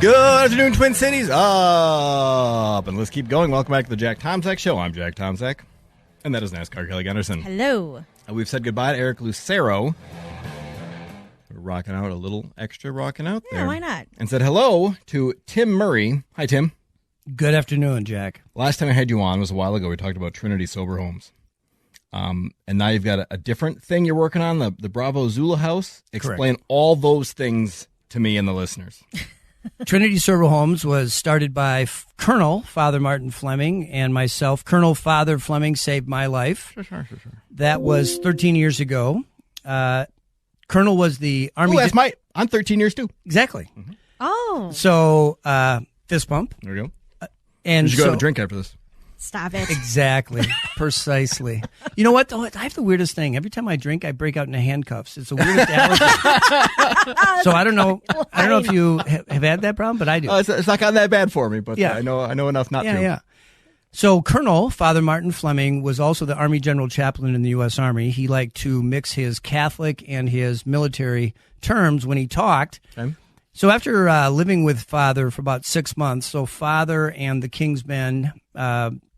Good afternoon, Twin Cities. Up. And let's keep going. Welcome back to the Jack Tomczak Show. I'm Jack Tomczak. And that is NASCAR Kelly Gunderson. Hello. We've said goodbye to Eric Lucero. We're rocking out a little extra rocking out there. Yeah, why not? And said hello to Tim Murray. Hi, Tim. Good afternoon, Jack. Last time I had you on was a while ago. We talked about Trinity Sober Homes. And now you've got a different thing you're working on, the Bravo Zulu House. Explain all those things to me and the listeners. Trinity Sober Homes was started by Colonel Father Martin Fleming and myself. Colonel Father Fleming saved my life. Sure. That was 13 years ago. Colonel was the Army... I'm 13 years too. Exactly. Mm-hmm. Oh. So, fist bump. There you go. And you should go have a drink after this. Stop it. Exactly. Precisely. You know what, though? I have the weirdest thing. Every time I drink, I break out into handcuffs. It's the weirdest allergy. So I don't know if you have had that problem, but I do. It's not gotten that bad for me, but yeah. I know enough not to. Yeah. So Colonel Father Martin Fleming was also the Army General Chaplain in the U.S. Army. He liked to mix his Catholic and his military terms when he talked. Okay. So after living with Father for about 6 months, so Father and the King's Men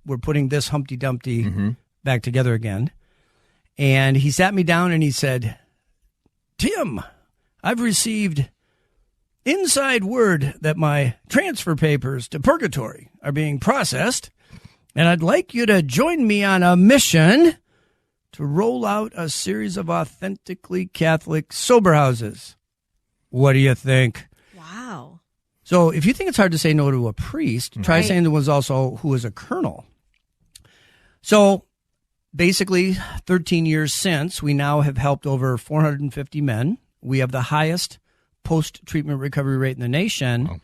were putting this Humpty Dumpty back together again. And he sat me down and he said, Tim, I've received inside word that my transfer papers to purgatory are being processed, and I'd like you to join me on a mission to roll out a series of authentically Catholic sober houses. What do you think? Wow. So if you think it's hard to say no to a priest, try saying there was also who was a colonel. So basically 13 years since, we now have helped over 450 men. We have the highest post-treatment recovery rate in the nation. Wow.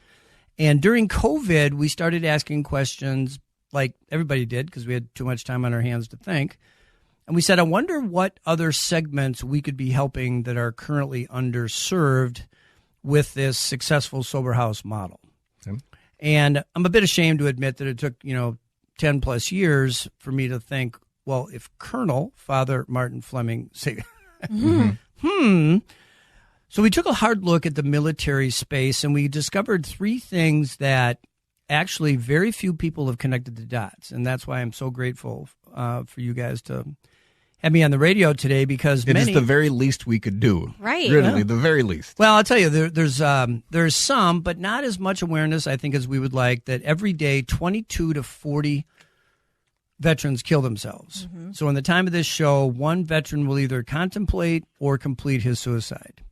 And during COVID, we started asking questions like everybody did because we had too much time on our hands to think. And we said, I wonder what other segments we could be helping that are currently underserved with this successful sober house model. Okay. And I'm a bit ashamed to admit that it took, 10 plus years for me to think, well, if Colonel Father Martin Fleming say, So we took a hard look at the military space and we discovered three things that actually very few people have connected the dots. And that's why I'm so grateful for you guys to have me on the radio today, because It is the very least we could do. Right. Really, the very least. Well, I'll tell you, there's some, but not as much awareness, I think, as we would like, that every day 22 to 40 veterans kill themselves. So in the time of this show, one veteran will either contemplate or complete his suicide.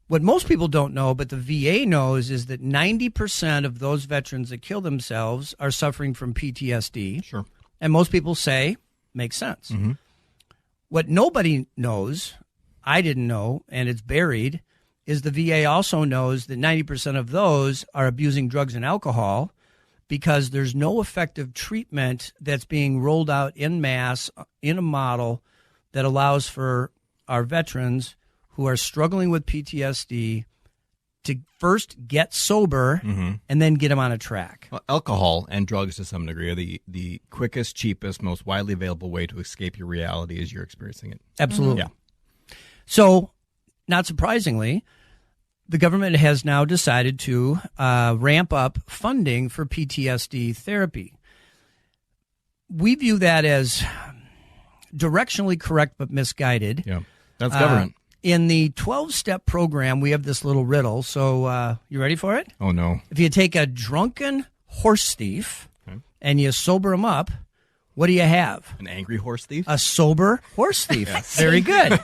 What most people don't know, but the VA knows, is that 90% of those veterans that kill themselves are suffering from PTSD. Sure. And most people say, makes sense. What nobody knows, I didn't know, and it's buried, is the VA also knows that 90% of those are abusing drugs and alcohol because there's no effective treatment that's being rolled out en masse in a model that allows for our veterans who are struggling with PTSD to first get sober and then get them on a track. Well, alcohol and drugs to some degree are the quickest, cheapest, most widely available way to escape your reality as you're experiencing it. Absolutely. Yeah. So, not surprisingly, the government has now decided to ramp up funding for PTSD therapy. We view that as directionally correct but misguided. Yeah, that's government. In the 12-step program, we have this little riddle. So, you ready for it? Oh, no. If you take a drunken horse thief and you sober him up, what do you have? An angry horse thief? A sober horse thief. Yes. Very good.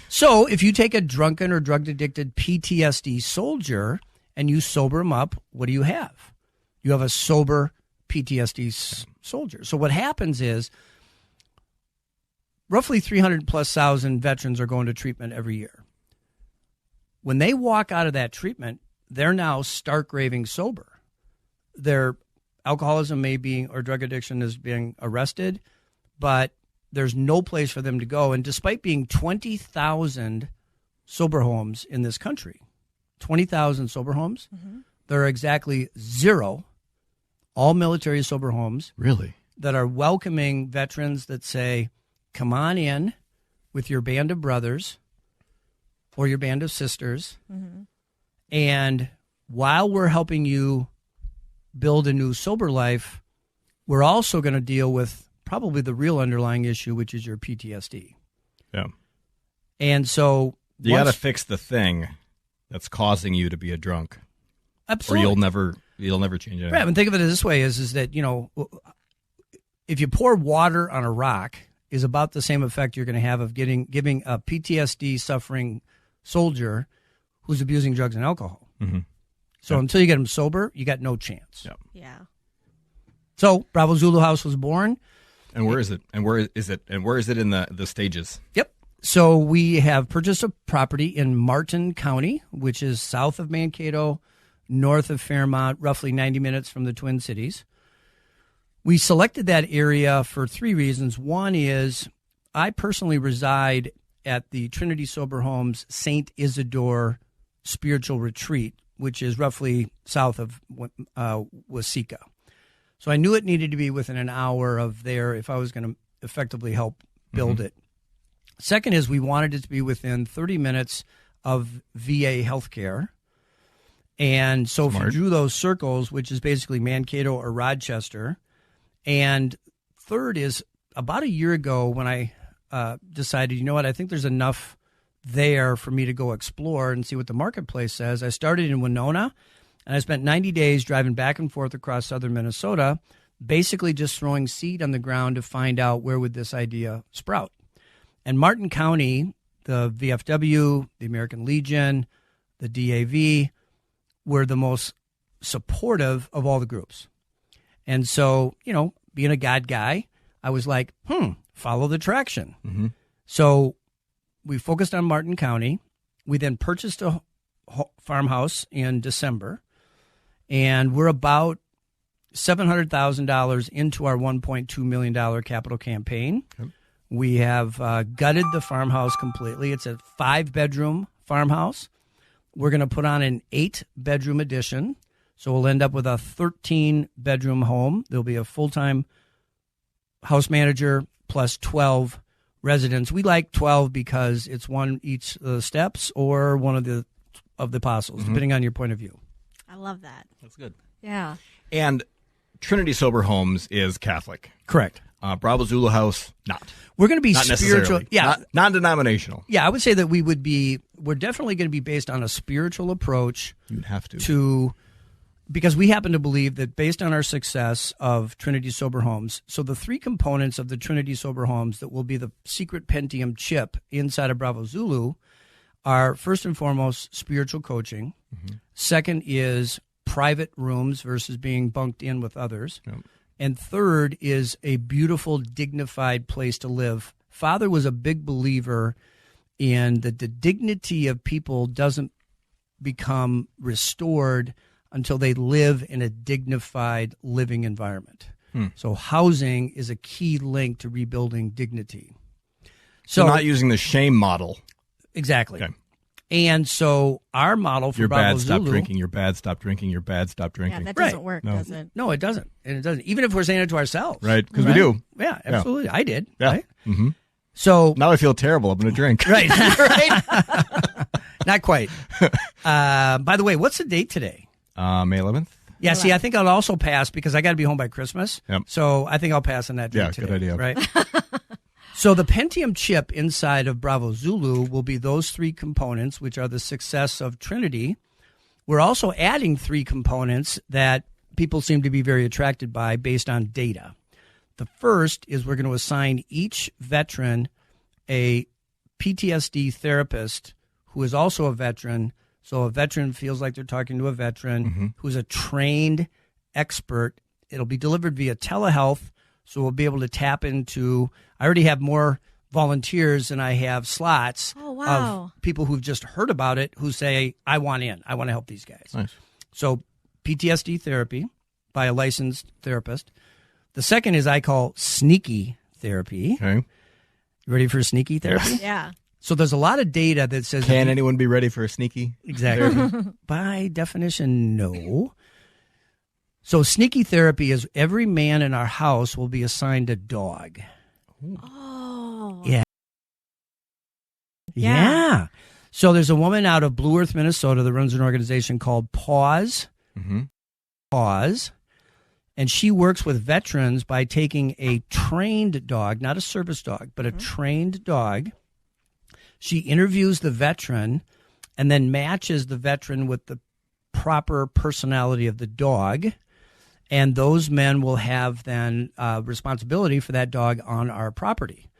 So if you take a drunken or drug-addicted PTSD soldier and you sober him up, what do you have? You have a sober PTSD soldier. So what happens is roughly 300,000+ veterans are going to treatment every year. When they walk out of that treatment, they're now stark raving sober. Their alcoholism or drug addiction is being arrested, but there's no place for them to go. And despite being 20,000 sober homes in this country, 20,000 sober homes, there are exactly 0 all military sober homes. Really? That are welcoming veterans that say, come on in with your band of brothers or your band of sisters, and while we're helping you build a new sober life, we're also going to deal with probably the real underlying issue, which is your PTSD. Yeah. And so you got to fix the thing that's causing you to be a drunk. Absolutely. Or you'll never change it. Right. And think of it this way is that, if you pour water on a rock is about the same effect you're going to have of giving a PTSD suffering soldier who's abusing drugs and alcohol. Mm-hmm. So until you get them sober, you got no chance. Yep. Yeah. So Bravo Zulu House was born. And where is it? And where is it? And where is it in the stages? Yep. So we have purchased a property in Martin County, which is south of Mankato, north of Fairmont, roughly 90 minutes from the Twin Cities. We selected that area for 3 reasons. One is I personally reside at the Trinity Sober Homes St. Isidore Spiritual Retreat, which is roughly south of Waseca. So I knew it needed to be within an hour of there if I was going to effectively help build it. Second is we wanted it to be within 30 minutes of VA healthcare. And so if you drew those circles, which is basically Mankato or Rochester. And third is about a year ago when I decided, you know what, I think there's enough there for me to go explore and see what the marketplace says. I started in Winona, and I spent 90 days driving back and forth across southern Minnesota, basically just throwing seed on the ground to find out where would this idea sprout. And Martin County, the VFW, the American Legion, the DAV were the most supportive of all the groups. And so, being a God guy, I was like, follow the traction. Mm-hmm. So we focused on Martin County. We then purchased a farmhouse in December, and we're about $700,000 into our $1.2 million capital campaign. Okay. We have gutted the farmhouse completely. It's a 5-bedroom farmhouse. We're going to put on an 8-bedroom addition. So we'll end up with a 13-bedroom home. There'll be a full-time house manager plus 12 residents. We like 12 because it's one each of the steps or one of the apostles, depending on your point of view. I love that. That's good. Yeah. And Trinity Sober Homes is Catholic. Correct. Bravo Zulu House, not. We're going to be not spiritual. Yeah. Non-denominational. Yeah, I would say that we're definitely going to be based on a spiritual approach. You'd have to. Because we happen to believe that based on our success of Trinity Sober Homes, so the 3 components of the Trinity Sober Homes that will be the secret Pentium chip inside of Bravo Zulu are, first and foremost, spiritual coaching. Mm-hmm. Second is private rooms versus being bunked in with others. Yep. And third is a beautiful, dignified place to live. Father was a big believer in that the dignity of people doesn't become restored until they live in a dignified living environment. So housing is a key link to rebuilding dignity. So not using the shame model. Exactly. Okay. And so our model for Bravo Zulu... Stop drinking, you're bad, stop drinking, you're bad, stop drinking. Yeah, that doesn't work, does it? No, it doesn't. And it doesn't. Even if we're saying it to ourselves. Right, because we do. Yeah, absolutely. Yeah. I did. Yeah. Right? Mm-hmm. So now I feel terrible. I'm going to drink. Right. Right. Not quite. By the way, what's the date today? May 11th. Yeah, see, I think I'll also pass because I got to be home by Christmas. Yep. So I think I'll pass on that date today. Good idea. Right? So the Pentium chip inside of Bravo Zulu will be those 3 components, which are the success of Trinity. We're also adding 3 components that people seem to be very attracted by based on data. The first is we're going to assign each veteran a PTSD therapist who is also a veteran. So a veteran feels like they're talking to a veteran who's a trained expert. It'll be delivered via telehealth, so we'll be able to tap into. I already have more volunteers than I have slots of people who've just heard about it who say, I want in. I want to help these guys. Nice. So PTSD therapy by a licensed therapist. The second is I call sneaky therapy. Okay. You ready for sneaky therapy? Yeah. So there's a lot of data that says... Can anyone be ready for a sneaky? Exactly. By definition, no. So sneaky therapy is every man in our house will be assigned a dog. Oh. Yeah. Yeah. So there's a woman out of Blue Earth, Minnesota that runs an organization called Pause. Pause. And she works with veterans by taking a trained dog, not a service dog, but a trained dog. She interviews the veteran and then matches the veteran with the proper personality of the dog. And those men will have then responsibility for that dog on our property.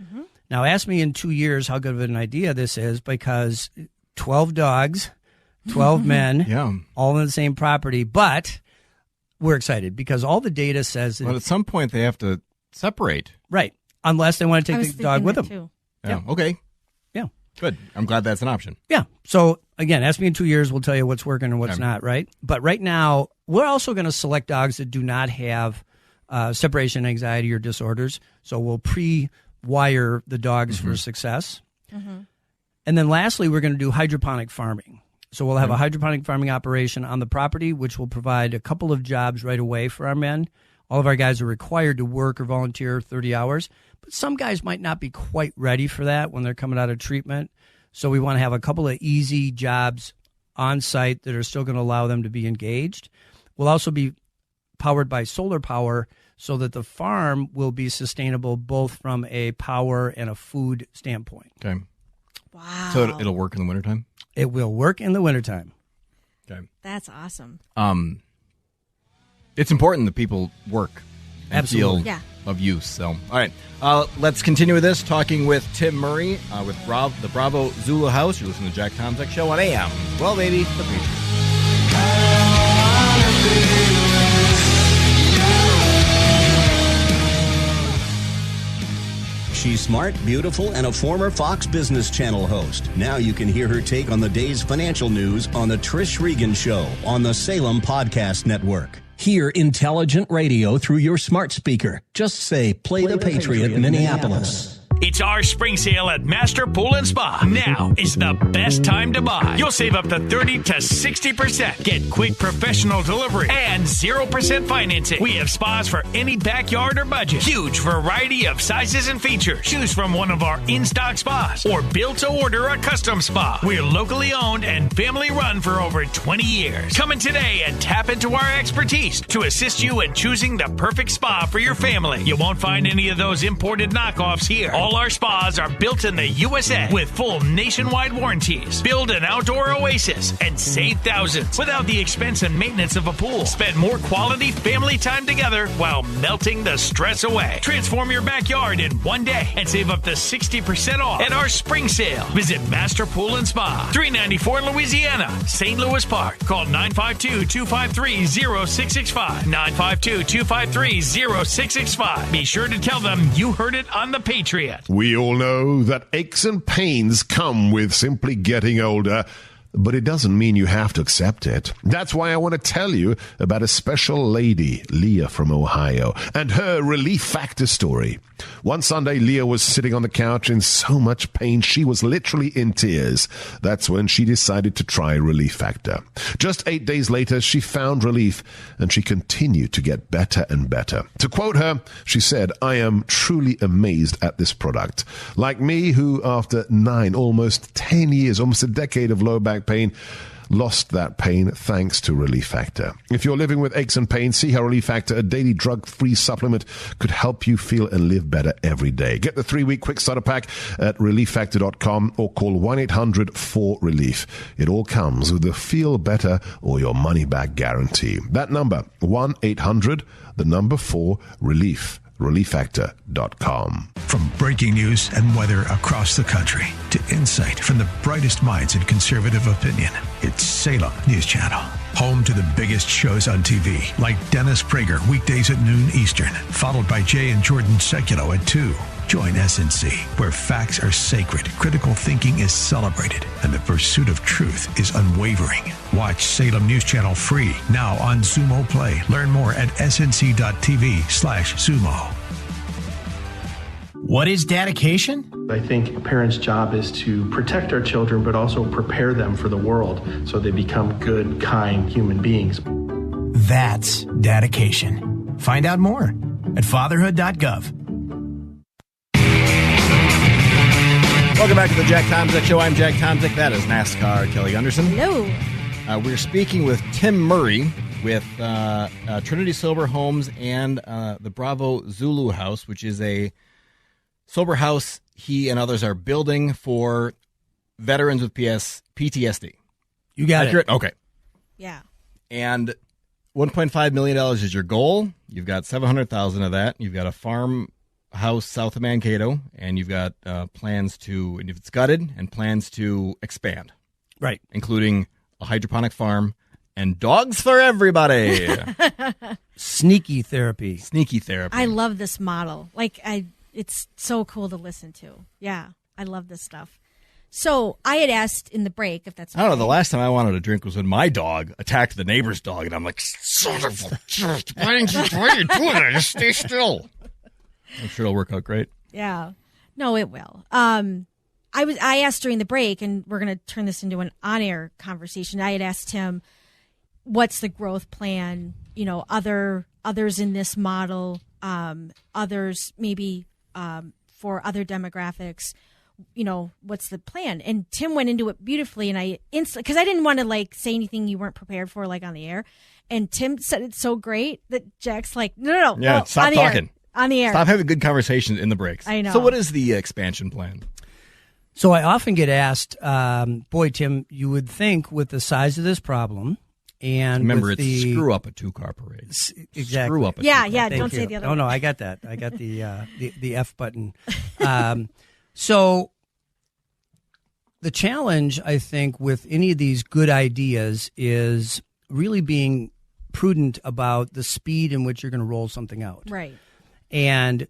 Now, ask me in 2 years how good of an idea this is, because 12 dogs, 12 men, all on the same property. But we're excited because all the data says that. But at some point, they have to separate. Right. Unless they want to take the dog with them. Too. Yeah. Okay. Yeah. Good. I'm glad that's an option. Yeah. So, again, ask me in 2 years. We'll tell you what's working and what's not, right? But right now, we're also going to select dogs that do not have separation anxiety or disorders. So we'll pre-wire the dogs for success. And then lastly, we're going to do hydroponic farming. So we'll have a hydroponic farming operation on the property, which will provide a couple of jobs right away for our men. All of our guys are required to work or volunteer 30 hours, but some guys might not be quite ready for that when they're coming out of treatment. So we want to have a couple of easy jobs on site that are still going to allow them to be engaged. We'll also be powered by solar power so that the farm will be sustainable both from a power and a food standpoint. Okay. Wow. So it'll work in the wintertime? It will work in the wintertime. Okay. That's awesome. It's important that people work and feel of use. So, all right. Let's continue with this, talking with Tim Murray with the Bravo Zulu House. You're listening to Jack Tomczak Show on AM 1280 The Patriot. She's smart, beautiful, and a former Fox Business Channel host. Now you can hear her take on the day's financial news on The Trish Regan Show on the Salem Podcast Network. Hear intelligent radio through your smart speaker. Just say, play the Patriot Minneapolis. It's our spring sale at Master Pool and Spa. Now is the best time to buy. You'll save up to 30 to 60%. Get quick professional delivery and 0% financing. We have spas for any backyard or budget. Huge variety of sizes and features. Choose from one of our in-stock spas or build to order a custom spa. We're locally owned and family run for over 20 years. Come in today and tap into our expertise to assist you in choosing the perfect spa for your family. You won't find any of those imported knockoffs here. All our spas are built in the USA with full nationwide warranties. Build an outdoor oasis and save thousands without the expense and maintenance of a pool. Spend more quality family time together while melting the stress away. Transform your backyard in one day and save up to 60% off at our spring sale. Visit Master Pool and Spa, 394 Louisiana, St. Louis Park. Call 952-253-0665. 952-253-0665. Be sure to tell them you heard it on The Patriot. We all know that aches and pains come with simply getting older, but it doesn't mean you have to accept it. That's why I want to tell you about a special lady, Leah from Ohio, and her Relief Factor story. One Sunday, Leah was sitting on the couch in so much pain she was literally in tears. That's when she decided to try Relief Factor. Just 8 days later, she found relief, and she continued to get better and better. To quote her, she said, "I am truly amazed at this product. Like me, who after 9, almost 10 years, almost a decade of low back pain, lost that pain thanks to Relief Factor. If you're living with aches and pains, see how Relief Factor, a daily drug-free supplement, could help you feel and live better every day. Get the 3-week quick starter pack at relieffactor.com or call 1-800-4RELIEF. It all comes with a feel better or your money back guarantee. That number, 1-800-4RELIEF. relieffactor.com. From breaking news and weather across the country to insight from the brightest minds in conservative opinion, it's Salem News Channel. Home to the biggest shows on TV, like Dennis Prager, weekdays at noon Eastern, followed by Jay and Jordan Sekulow at 2. Join SNC, where facts are sacred, critical thinking is celebrated, and the pursuit of truth is unwavering. Watch Salem News Channel free, now on Xumo Play. Learn more at snc.tv/Xumo. What is dedication? I think a parent's job is to protect our children, but also prepare them for the world so they become good, kind human beings. That's dedication. Find out more at fatherhood.gov. Welcome back to the Jack Tomczak Show. I'm Jack Tomczak. That is NASCAR Kelly Gunderson. Hello. We're speaking with Tim Murray with Trinity Sober Homes and the Bravo Zulu House, which is a sober house he and others are building for veterans with PTSD. You got Accurate? it. Okay. Yeah. And $1.5 million is your goal. You've got $700,000 of that. You've got a farmhouse south of Mankato, and you've got plans to, and if it's gutted, and plans to expand. Right. Including a hydroponic farm and dogs for everybody. Sneaky therapy. Sneaky therapy. I love this model. It's so cool to listen to. Yeah, I love this stuff. So I had asked in the break if that's okay. I don't know. The last time I wanted a drink was when my dog attacked the neighbor's dog, and I'm like, son of a bitch, why are you doing that? Just stay still. I'm sure it'll work out great. Yeah. No, it will. I asked during the break, and we're going to turn this into an on-air conversation. I had asked him, what's the growth plan? You know, others in this model, others maybe for other demographics. You know, what's the plan? And Tim went into it beautifully, and because I didn't want to say anything you weren't prepared for on the air. And Tim said it so great that Jack's like, no, yeah, stop talking on the air. Stop having good conversations in the breaks. I know. So, what is the expansion plan? So I often get asked, boy, Tim, you would think with the size of this problem, and remember, with it's screw up a 2-car parade. Exactly. Screw up a yeah. Thank Don't you. say the other. Oh no, I got that. I got the F button. So the challenge, I think, with any of these good ideas is really being prudent about the speed in which you're going to roll something out. Right. And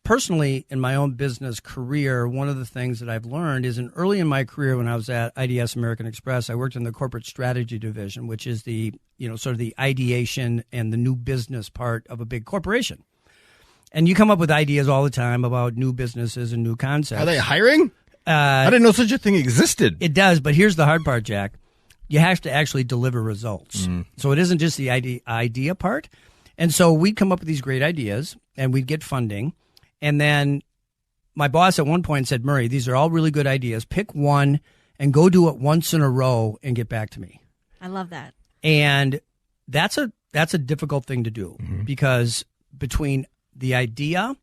personally, in my own business career, one of the things that I've learned is early in my career when I was at IDS American Express, I worked in the corporate strategy division, which is the, sort of the ideation and the new business part of a big corporation. And you come up with ideas all the time about new businesses and new concepts. Are they hiring? I didn't know such a thing existed. It does, but here's the hard part, Jack. You have to actually deliver results. So it isn't just the idea part. And so we'd come up with these great ideas, and we'd get funding. And then my boss at one point said, Murray, these are all really good ideas. Pick one and go do it once in a row and get back to me. I love that. And that's a difficult thing to do because between the idea,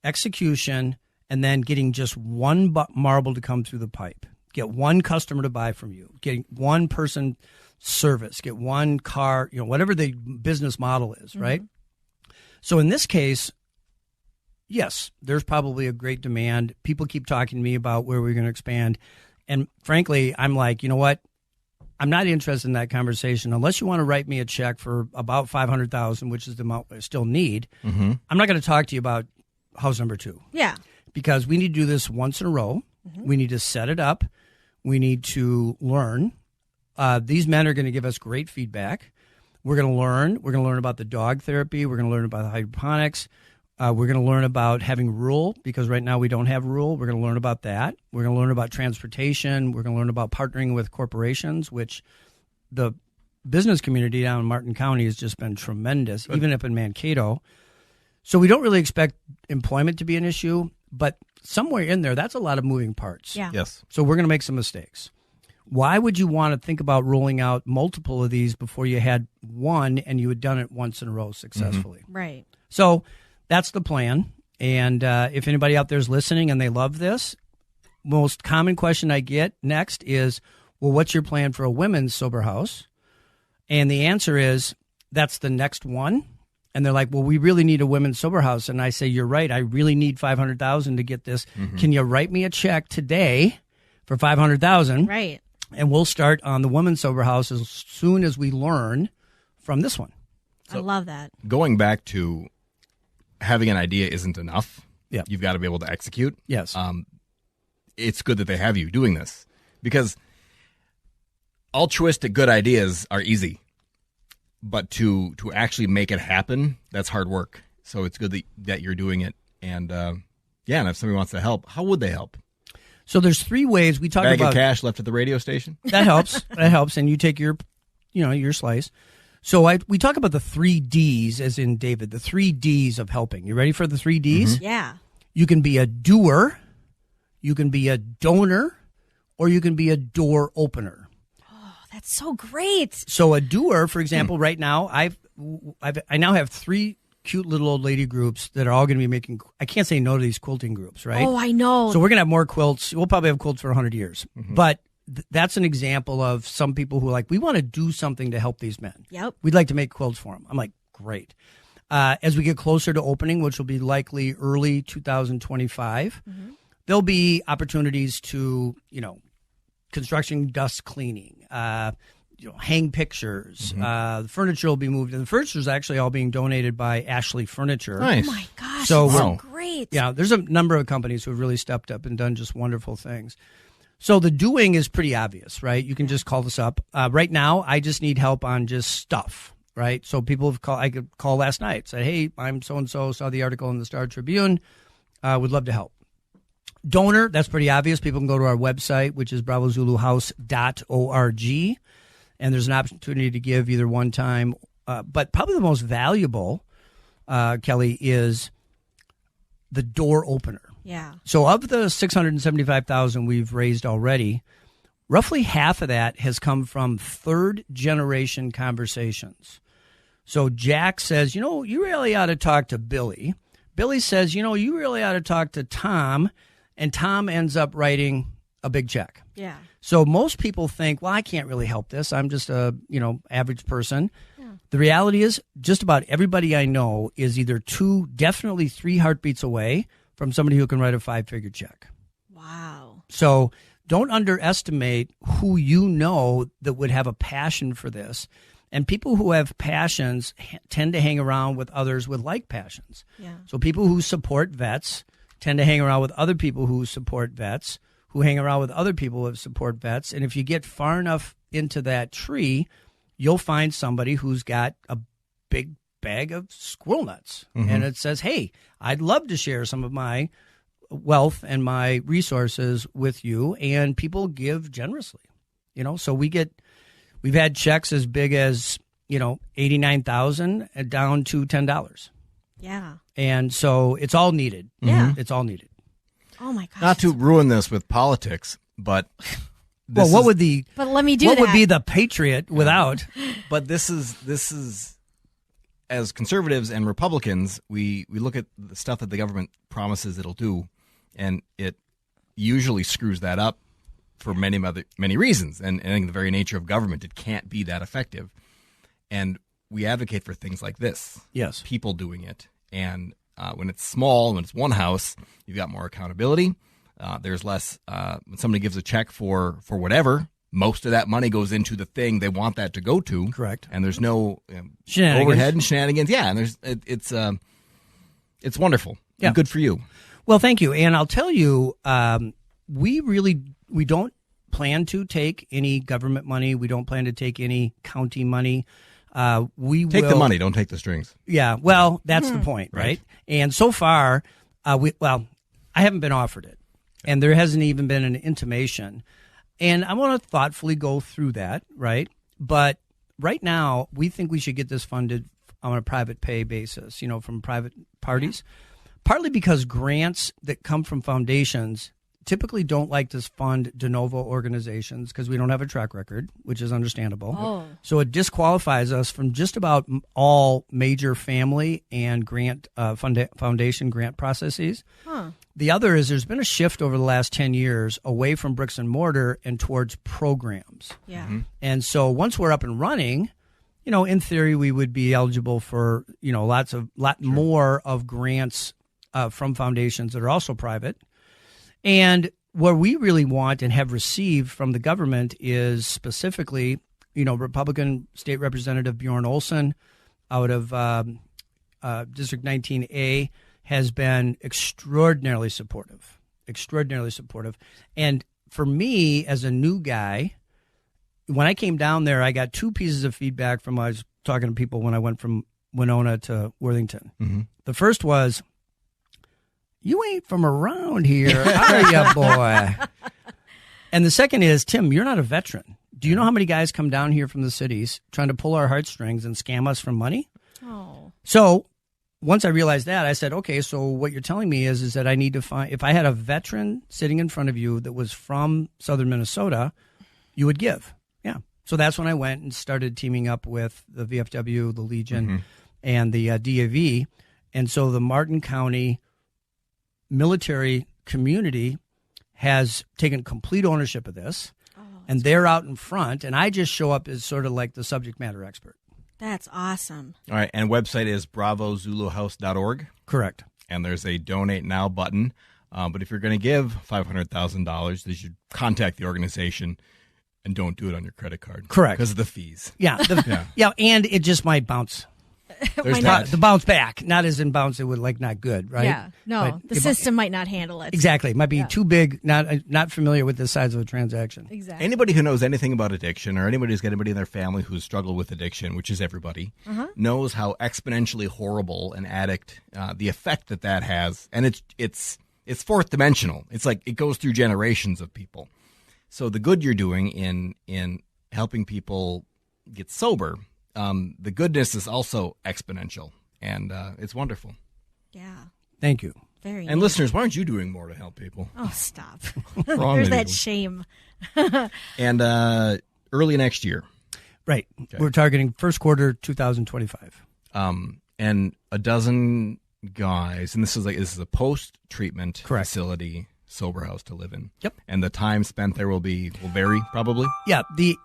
execution, and then getting just one marble to come through the pipe, get one customer to buy from you, getting one person service, get one car, whatever the business model is, right? So in this case, yes, there's probably a great demand. People keep talking to me about where we're going to expand. And frankly, I'm like, you know what? I'm not interested in that conversation unless you want to write me a check for about $500,000, which is the amount I still need. I'm not going to talk to you about house number 2. Yeah. Because we need to do this once in a row. We need to set it up. We need to learn. These men are going to give us great feedback. We're going to learn. We're going to learn about the dog therapy. We're going to learn about the hydroponics. We're going to learn about having rural, because right now we don't have rural. We're going to learn about that. We're going to learn about transportation. We're going to learn about partnering with corporations, which the business community down in Martin County has just been tremendous, even up in Mankato. So we don't really expect employment to be an issue, but somewhere in there, that's a lot of moving parts. Yeah. Yes. So we're going to make some mistakes. Why would you want to think about rolling out multiple of these before you had one and you had done it once in a row successfully? Right. So that's the plan. And if anybody out there is listening and they love this, most common question I get next is, well, what's your plan for a women's sober house? And the answer is, that's the next one. And they're like, well, we really need a women's sober house. And I say, you're right. I really need $500,000 to get this. Can you write me a check today for $500,000? Right. And we'll start on the women's sober house as soon as we learn from this one. I love that. Going back to having an idea isn't enough. Yeah. You've got to be able to execute. Yes. It's good that they have you doing this, because altruistic good ideas are easy. But to actually make it happen, that's hard work. So it's good that you're doing it. And and if somebody wants to help, how would they help? So there's 3 ways we talk Bag about of cash left at the radio station. That helps. That helps, and you take your slice. So we talk about the 3 Ds, as in David, the 3 Ds of helping. You ready for the 3 Ds? Yeah. You can be a doer, You can be a donor, or you can be a door opener. Oh, that's so great. So a doer, for example, right now, I now have 3 cute little old lady groups that are all going to be making, I can't say no to these quilting groups, right? Oh, I know. So we're going to have more quilts. We'll probably have quilts for 100 years. But that's an example of some people who are like, we want to do something to help these men. Yep. We'd like to make quilts for them. I'm like, great. As we get closer to opening, which will be likely early 2025, there'll be opportunities to, construction dust cleaning, hang pictures. The furniture will be moved. And the furniture is actually all being donated by Ashley Furniture. Nice. Oh, my gosh. So, so great. Yeah, there's a number of companies who have really stepped up and done just wonderful things. So the doing is pretty obvious, right? You can just call this up. Right now, I just need help on just stuff, right? So people have called. I could call last night, say, hey, I'm so-and-so, saw the article in the Star Tribune, would love to help. Donor, that's pretty obvious. People can go to our website, which is bravozuluhouse.org, and there's an opportunity to give either one time. But probably the most valuable, Kelly, is the door opener. Yeah. So of the $675,000 we've raised already, roughly half of that has come from third-generation conversations. So Jack says, you really ought to talk to Billy. Billy says, you really ought to talk to Tom. And Tom ends up writing a big check. Yeah. So most people think, well, I can't really help this. I'm just a, average person. Yeah. The reality is just about everybody I know is either 2, definitely 3 heartbeats away from somebody who can write a 5-figure check. Wow. So don't underestimate who you know that would have a passion for this. And people who have passions tend to hang around with others with like passions. Yeah. So people who support vets tend to hang around with other people who support vets, who hang around with other people who support vets. And if you get far enough into that tree, you'll find somebody who's got a big bag of squirrel nuts. And it says, hey, I'd love to share some of my wealth and my resources with you. And people give generously, so we've had checks as big as, $89,000 down to $10. Yeah. And so it's all needed. Yeah. It's all needed. Oh, my gosh. Not to ruin this with politics, but But let me do that. What would be the Patriot without? But this is as conservatives and Republicans, we look at the stuff that the government promises it'll do, and it usually screws that up for many reasons. And I think the very nature of government, it can't be that effective. And we advocate for things like this. Yes. People doing it. And when it's small, when it's one house, you've got more accountability. There's less when somebody gives a check for whatever, most of that money goes into the thing they want that to go to. Correct. And there's no overhead and shenanigans. Yeah, and it's wonderful. Yeah. And good for you. Well, thank you. And I'll tell you, we don't plan to take any government money. We don't plan to take any county money. We take will the money, don't take the strings. Yeah, well, that's the point, right? And so far, I haven't been offered it, and there hasn't even been an intimation. And I want to thoughtfully go through that, right? But right now, we think we should get this funded on a private pay basis, from private parties, partly because grants that come from foundations typically don't like to fund de novo organizations because we don't have a track record, which is understandable. Oh. So it disqualifies us from just about all major family and grant foundation grant processes. Huh. The other is there's been a shift over the last 10 years away from bricks and mortar and towards programs. Yeah. And so once we're up and running, in theory, we would be eligible for, lot more of grants from foundations that are also private. And what we really want and have received from the government is specifically, Republican State Representative Bjorn Olson out of District 19A has been extraordinarily supportive. And for me, as a new guy, when I came down there, I got 2 pieces of feedback from when I was talking to people when I went from Winona to Worthington. Mm-hmm. The first was, you ain't from around here, are ya, boy? And the second is, Tim, you're not a veteran. Do you know how many guys come down here from the cities trying to pull our heartstrings and scam us for money? Oh. So once I realized that, I said, okay, so what you're telling me is that I need to find, if I had a veteran sitting in front of you that was from southern Minnesota, you would give. Yeah. So that's when I went and started teaming up with the VFW, the Legion, and the DAV. And so the Martin County military community has taken complete ownership of this, and they're out in front, and I just show up as sort of like the subject matter expert. That's awesome. All right, and website is bravozuluhouse.org. Correct. And there's a donate now button. But if you're going to give $500,000, you should contact the organization and don't do it on your credit card. Correct. Because of the fees. Yeah. Yeah, and it just might bounce. The bounce back, not as in bounce, it would like not good, right? Yeah, no, but the system might not handle it. Exactly, it might be too big, not familiar with the size of a transaction. Exactly. Anybody who knows anything about addiction, or anybody who's got anybody in their family who's struggled with addiction, which is everybody, knows how exponentially horrible an addict, the effect that has, and it's fourth dimensional. It's like it goes through generations of people. So the good you're doing in helping people get sober. The goodness is also exponential, and it's wonderful. Yeah. Thank you. Very. And listeners, why aren't you doing more to help people? Oh, stop. Wrong There's with that you. shame. And early next year. Right. Okay. We're targeting first quarter 2025. And a dozen guys, and this is a post-treatment facility, sober house to live in. Yep. And the time spent there will vary, probably? Yeah. The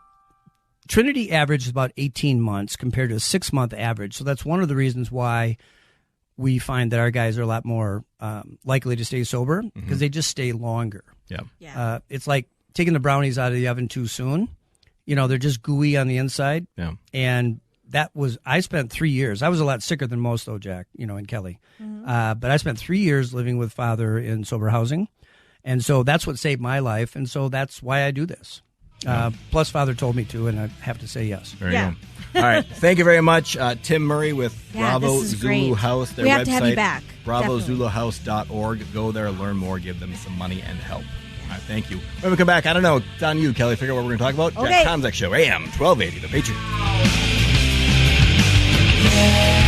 Trinity average is about 18 months compared to a 6-month average. So that's one of the reasons why we find that our guys are a lot more likely to stay sober, because they just stay longer. Yeah. It's like taking the brownies out of the oven too soon. You know, they're just gooey on the inside. Yeah. And I spent 3 years. I was a lot sicker than most, though, Jack, and Kelly. But I spent 3 years living with Father in sober housing. And so that's what saved my life. And so that's why I do this. Plus, Father told me to, and I have to say yes. There you go. All right. Thank you very much, Tim Murray with Bravo Zulu House. Their we website, have to have you back. bravozuluhouse.org. Go there, learn more, give them some money and help. All right, thank you. When we come back, I don't know. It's on you, Kelly. Figure out what we're going to talk about. Okay. Jack Tomczak Show, AM 1280, The Patriot.